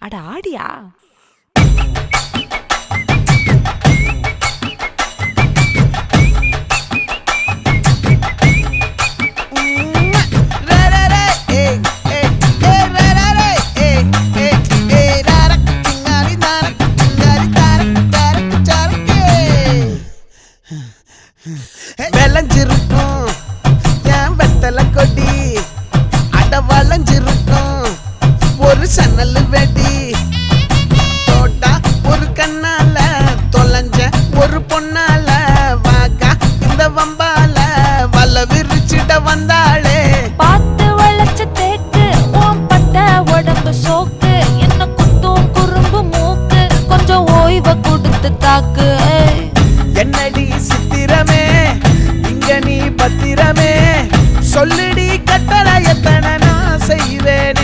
அட ஆடியா? விளைஞ்சிருக்கும் என் வெத்தலை கொடி, அட வளைஞ்சிருக்கும் ஒரு சன்னல் வெடி. தோட்டா ஒரு கண்ணால தொலைஞ்ச ஒரு பொண்ணால வாக்கா இந்த வம்பால வல விரிச்சிட வந்தாளே. பார்த்து வளைச்ச தேக்கு ஓம் பட்ட உடம்பு சோக்கு, என்ன குத்தும் குறும்பு மூக்கு, கொஞ்சம் ஓய்வை கொடுத்து தாக்கு. என்னடி சித்திரமே இங்க நீ பத்திரமே, சொல்லுடி கட்டளை எத்தனை நான் செய்வேன்.